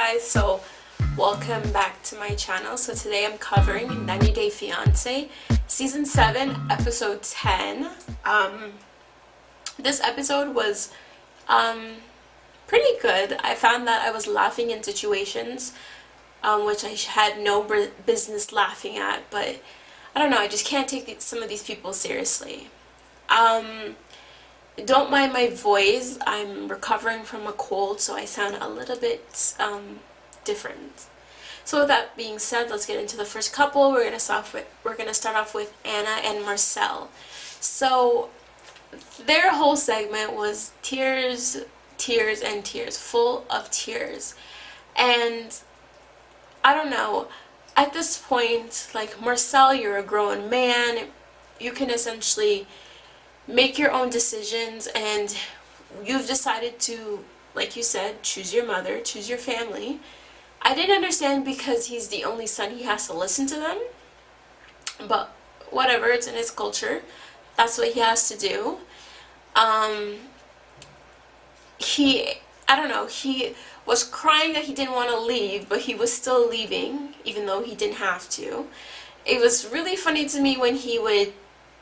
guys, so welcome back to my channel. So today I'm covering 90 Day Fiance season 7 episode 10. This episode was pretty good. I found that I was laughing in situations which I had no business laughing at, but I don't know, I just can't take some of these people seriously. Don't mind my voice. I'm recovering from a cold, so I sound a little bit different. So with that being said, let's get into the first couple. We're gonna start off with Anna and Marcel. So their whole segment was tears, tears, and tears, full of tears. And I don't know, at this point, like, Marcel, you're a grown man. You can essentially make your own decisions, and you've decided to, like you said, choose your mother, choose your family. I didn't understand because he's the only son, he has to listen to them, but whatever, it's in his culture, that's what he has to do. I don't know, he was crying that he didn't want to leave, but he was still leaving even though he didn't have to. It was really funny to me when he would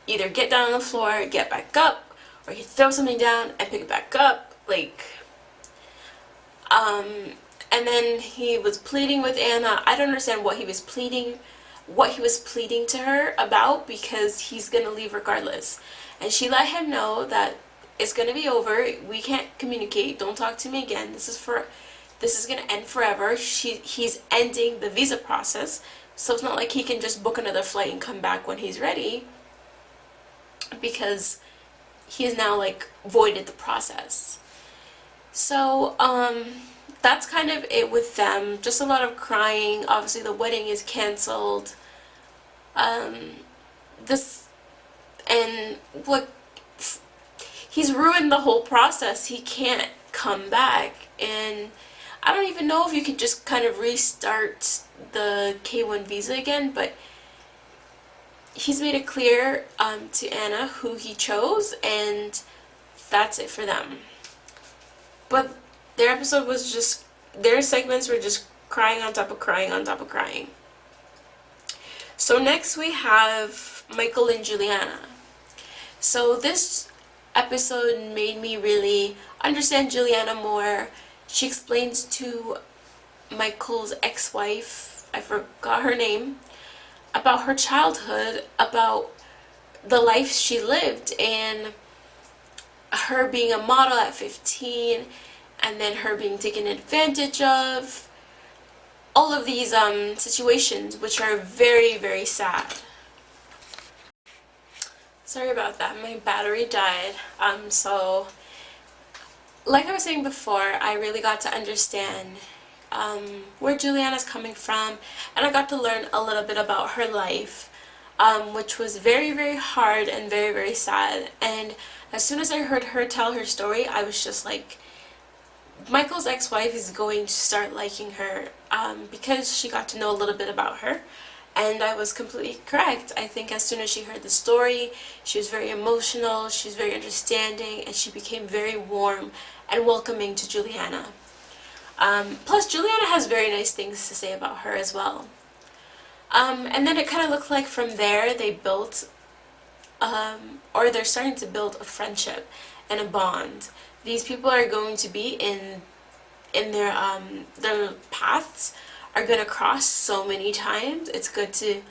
either get down on the floor, get back up, or he'd throw something down and pick it back up, like, and then he was pleading with Anna. I don't understand what he was pleading to her about, because he's gonna leave regardless. And she let him know that it's gonna be over, we can't communicate, don't talk to me again, this is gonna end forever. He's ending the visa process, so it's not like he can just book another flight and come back when he's ready, because he has now, like, voided the process. So that's kind of it with them. Just a lot of crying. Obviously the wedding is canceled. He's ruined the whole process. He can't come back, and I don't even know if you could just kind of restart the K1 visa again, but he's made it clear to Anna who he chose, and that's it for them. But their segments were just crying on top of crying on top of crying. So next we have Michael and Giuliana. So this episode made me really understand Giuliana more. She explains to Michael's ex-wife, I forgot her name, about her childhood, about the life she lived, and her being a model at 15, and then her being taken advantage of. All of these situations, which are very, very sad. Sorry about that, my battery died. So like I was saying before, I really got to understand where Giuliana's coming from, and I got to learn a little bit about her life, which was very, very hard and very, very sad. And as soon as I heard her tell her story, I was just like, Michael's ex-wife is going to start liking her, because she got to know a little bit about her. And I was completely correct. I think as soon as she heard the story, she was very emotional, she was very understanding, and she became very warm and welcoming to Giuliana. Plus, Giuliana has very nice things to say about her as well. And then it kind of looked like from there they built, or they're starting to build a friendship and a bond. These people are going to be in their paths are going to cross so many times. It's good to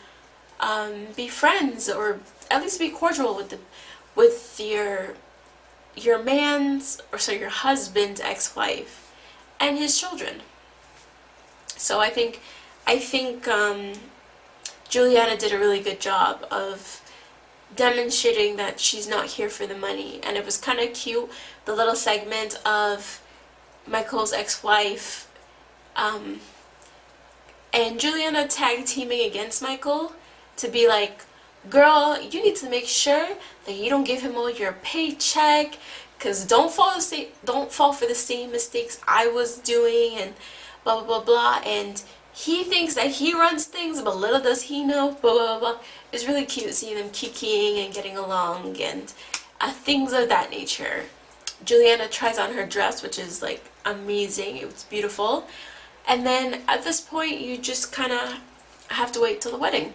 be friends, or at least be cordial with your your husband's ex-wife and his children. So I think Giuliana did a really good job of demonstrating that she's not here for the money. And it was kind of cute, the little segment of Michael's ex-wife and Giuliana tag teaming against Michael to be like, girl, you need to make sure that you don't give him all your paycheck, because don't fall for the same mistakes I was doing, and blah blah blah blah. And he thinks that he runs things, but little does he know, blah blah blah. It's really cute seeing them kikiing and getting along, and things of that nature. Giuliana tries on her dress, which is like amazing. It was beautiful. And then at this point, you just kind of have to wait till the wedding.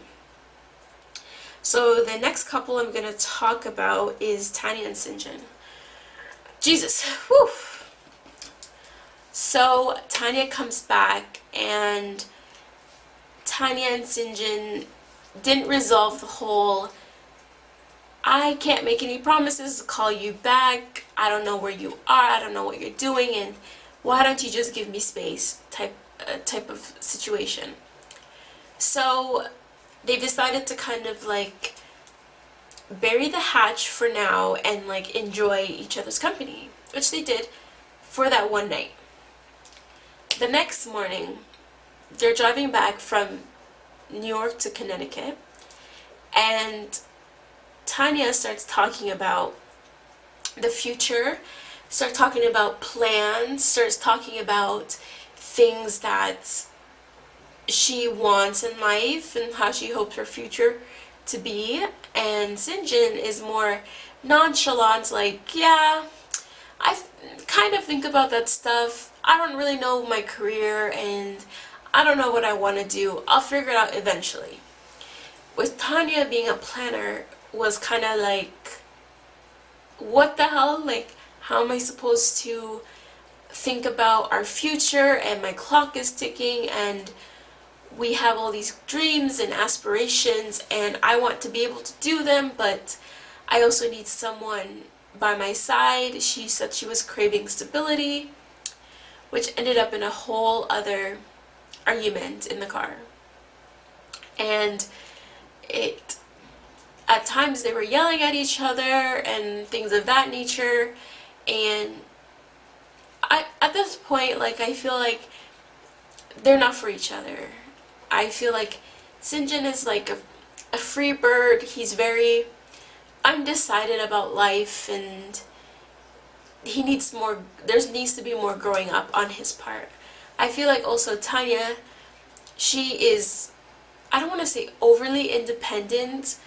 So the next couple I'm going to talk about is Tonya and Sinjin. Jesus, whew. So Tonya comes back, and Tonya and Sinjin didn't resolve the whole I can't make any promises, call you back, I don't know where you are, I don't know what you're doing, and why don't you just give me space type of situation. So they decided to kind of like bury the hatch for now and like enjoy each other's company, which they did for that one night. The next morning, they're driving back from New York to Connecticut, and Tonya starts talking about the future, starts talking about plans, starts talking about things that she wants in life and how she hopes her future to be. And Sinjin is more nonchalant, like, yeah, I kind of think about that stuff. I don't really know my career and I don't know what I want to do. I'll figure it out eventually. With Tonya being a planner was kind of like, what the hell? Like, how am I supposed to think about our future, and my clock is ticking, and we have all these dreams and aspirations, and I want to be able to do them, but I also need someone by my side. She said she was craving stability, which ended up in a whole other argument in the car. And at times they were yelling at each other and things of that nature, and at this point, like, I feel like they're not for each other. I feel like Sinjin is like a free bird. He's very undecided about life, and he needs more, there needs to be more growing up on his part. I feel like also Tonya, she is, I don't want to say overly independent,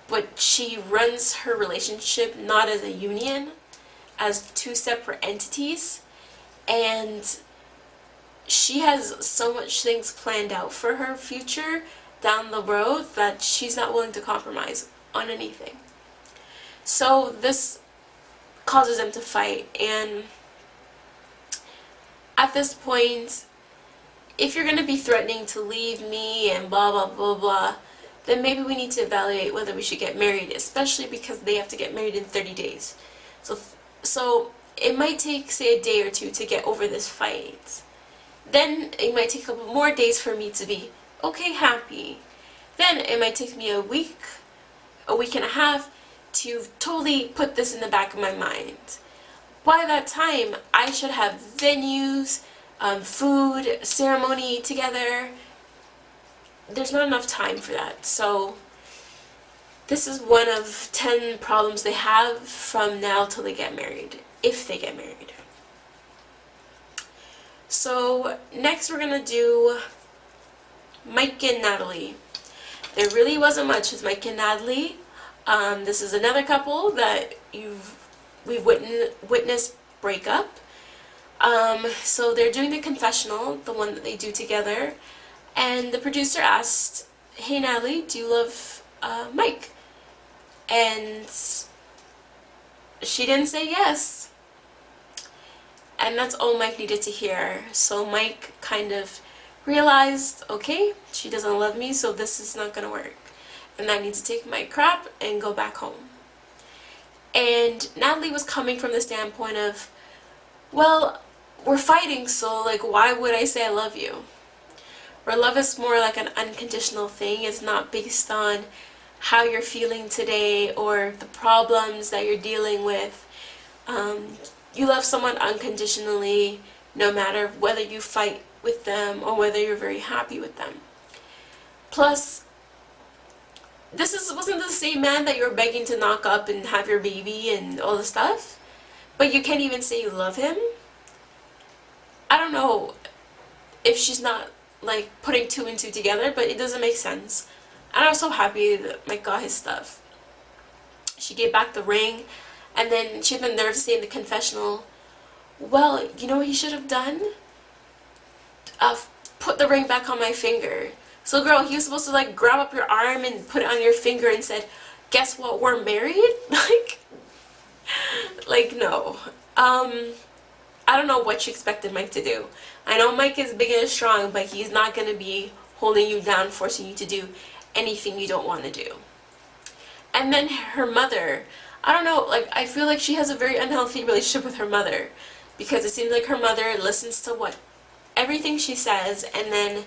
but she runs her relationship not as a union, as two separate entities, and she has so much things planned out for her future down the road that she's not willing to compromise on anything. So this causes them to fight, and at this point, if you're going to be threatening to leave me and blah blah blah blah, then maybe we need to evaluate whether we should get married, especially because they have to get married in 30 days. So it might take, say, a day or two to get over this fight. Then it might take a couple more days for me to be okay, happy. Then it might take me a week and a half to totally put this in the back of my mind. By that time, I should have venues, food, ceremony together. There's not enough time for that. So this is one of 10 problems they have from now till they get married, if they get married. So next we're going to do Mike and Natalie. There really wasn't much with Mike and Natalie. This is another couple that we've witnessed break up. So they're doing the confessional, the one that they do together, and the producer asked, "Hey Natalie, do you love Mike?" And she didn't say yes. And that's all Mike needed to hear. So Mike kind of realized, okay, she doesn't love me, so this is not gonna work. And I need to take my crap and go back home. And Natalie was coming from the standpoint of, well, we're fighting, so like, why would I say I love you? Where love is more like an unconditional thing. It's not based on how you're feeling today or the problems that you're dealing with. You love someone unconditionally, no matter whether you fight with them or whether you're very happy with them. Plus, wasn't the same man that you're begging to knock up and have your baby and all this stuff, but you can't even say you love him. I don't know if she's not like putting two and two together, but it doesn't make sense. And I was so happy that Mike got his stuff. She gave back the ring, and then she had the nerve to say in the confessional, well, you know what he should have done? put the ring back on my finger. So girl, he was supposed to like grab up your arm and put it on your finger and said, guess what, we're married? Like no. I don't know what she expected Mike to do. I know Mike is big and strong, but he's not going to be holding you down, forcing you to do anything you don't want to do. And then her mother, I don't know, like I feel like she has a very unhealthy relationship with her mother, because it seems like her mother listens to what everything she says, and then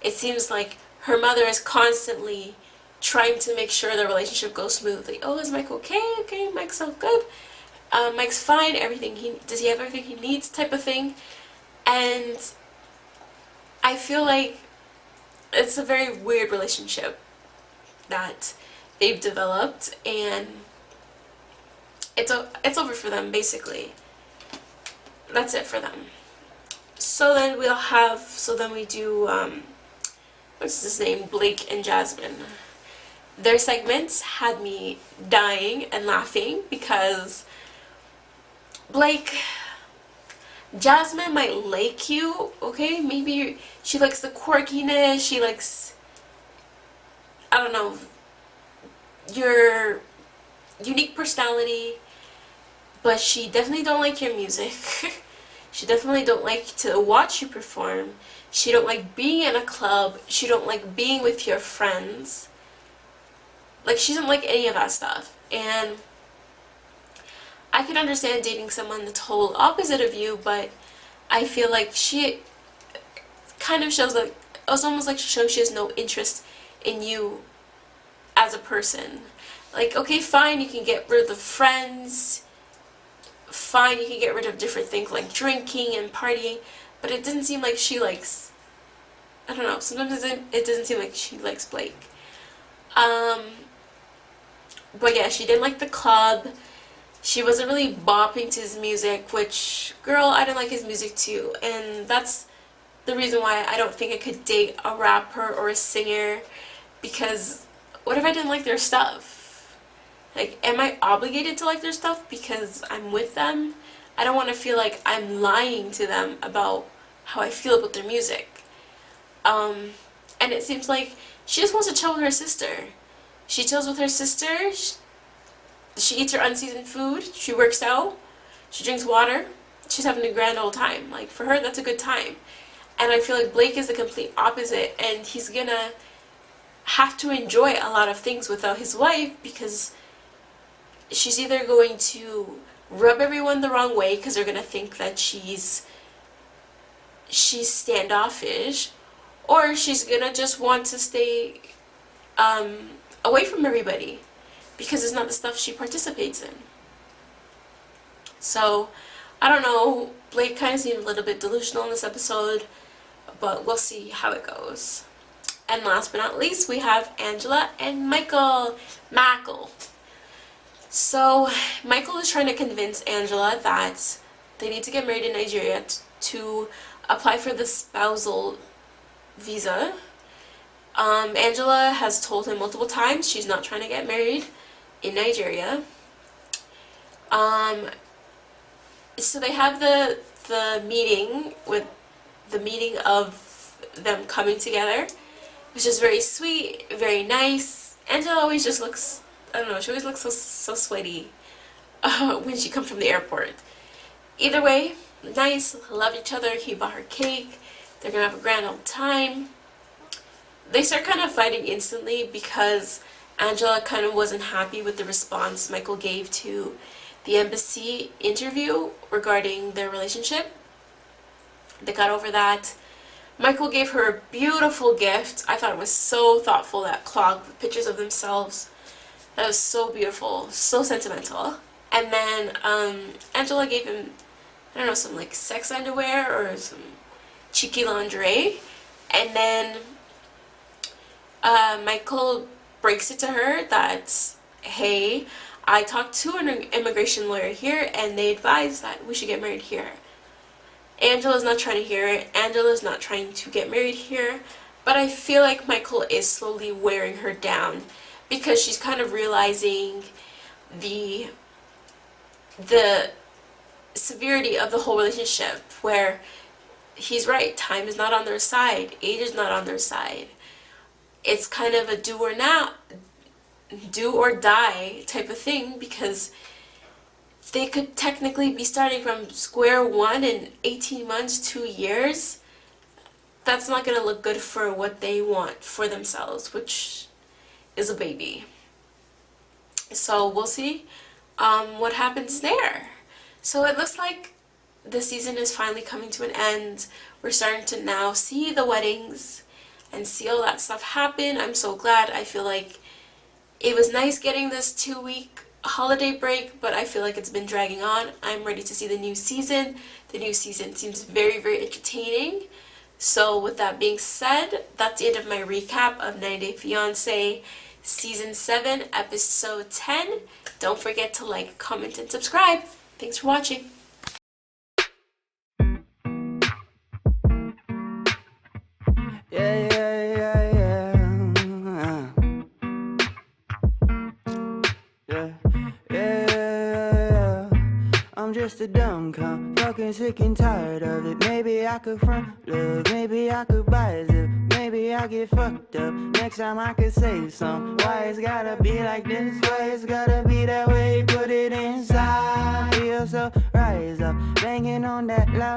it seems like her mother is constantly trying to make sure the relationship goes smoothly. Oh, is Mike okay? Okay, Mike's so good. Mike's fine. Does he have everything he needs? Type of thing. And I feel like it's a very weird relationship that they've developed, and it's over for them basically. That's it for them. So then we do what's his name, Blake and Jasmine. Their segments had me dying and laughing because Jasmine might like you, okay? Maybe she likes the quirkiness, she likes, I don't know, your unique personality, but she definitely don't like your music. She definitely don't like to watch you perform. She don't like being in a club. She don't like being with your friends. Like, she doesn't like any of that stuff. And I can understand dating someone the total opposite of you, but I feel like she kind of shows like, it's almost like she shows she has no interest in you as a person. Like, okay, fine, you can get rid of the friends, fine, you can get rid of different things like drinking and partying, but it doesn't seem like she likes, I don't know, sometimes it doesn't seem like she likes Blake. But yeah, she didn't like the club. She wasn't really bopping to his music, which, girl, I didn't like his music too. And that's the reason why I don't think I could date a rapper or a singer, because what if I didn't like their stuff? Like, am I obligated to like their stuff because I'm with them? I don't want to feel like I'm lying to them about how I feel about their music. And it seems like she just wants to chill with her sister. She chills with her sister, she eats her unseasoned food, she works out, she drinks water, she's having a grand old time. Like, for her, that's a good time. And I feel like Blake is the complete opposite, and he's gonna have to enjoy a lot of things without his wife, because she's either going to rub everyone the wrong way because they're gonna think that she's standoffish, or she's gonna just want to stay away from everybody because it's not the stuff she participates in. So, I don't know, Blake kind of seemed a little bit delusional in this episode, but we'll see how it goes. And last but not least, we have Angela and Michael. So, Michael is trying to convince Angela that they need to get married in Nigeria to apply for the spousal visa. Angela has told him multiple times she's not trying to get married in Nigeria. So they have the meeting of them coming together, which is very sweet, very nice. Angela always just looks, I don't know, she always looks so sweaty when she comes from the airport. Either way, nice, love each other. He bought her cake. They're gonna have a grand old time. They start kind of fighting instantly because Angela kind of wasn't happy with the response Michael gave to the embassy interview regarding their relationship. They got over that. Michael gave her a beautiful gift. I thought it was so thoughtful, that clock with pictures of themselves. That was so beautiful, so sentimental. And then Angela gave him, I don't know, some like sex underwear or some cheeky lingerie. And then Michael breaks it to her that, hey, I talked to an immigration lawyer here and they advised that we should get married here. Angela's not trying to hear it. Angela's not trying to get married here. But I feel like Michael is slowly wearing her down because she's kind of realizing the severity of the whole relationship, where he's right. Time is not on their side. Age is not on their side. It's kind of a do or die type of thing, because they could technically be starting from square one in 18 months, 2 years. That's not going to look good for what they want for themselves, which is a baby. So we'll see what happens there. So it looks like the season is finally coming to an end. We're starting to now see the weddings and see all that stuff happen. I'm so glad. I feel like it was nice getting this 2-week holiday break, but I feel like it's been dragging on. I'm ready to see the new season. The new season seems very, very entertaining. So with that being said, that's the end of my recap of 90 Day Fiance Season 7, Episode 10. Don't forget to like, comment, and subscribe. Thanks for watching. Yeah, yeah, yeah, yeah. Yeah. I'm just a dumb cunt, fucking sick and tired of it. Maybe I could front love, maybe I could buy a zip, maybe I get fucked up. Next time I could save some. Why it's gotta be like this? Why it's gotta be that way? Put it inside. Feel so rise up, banging on that loud.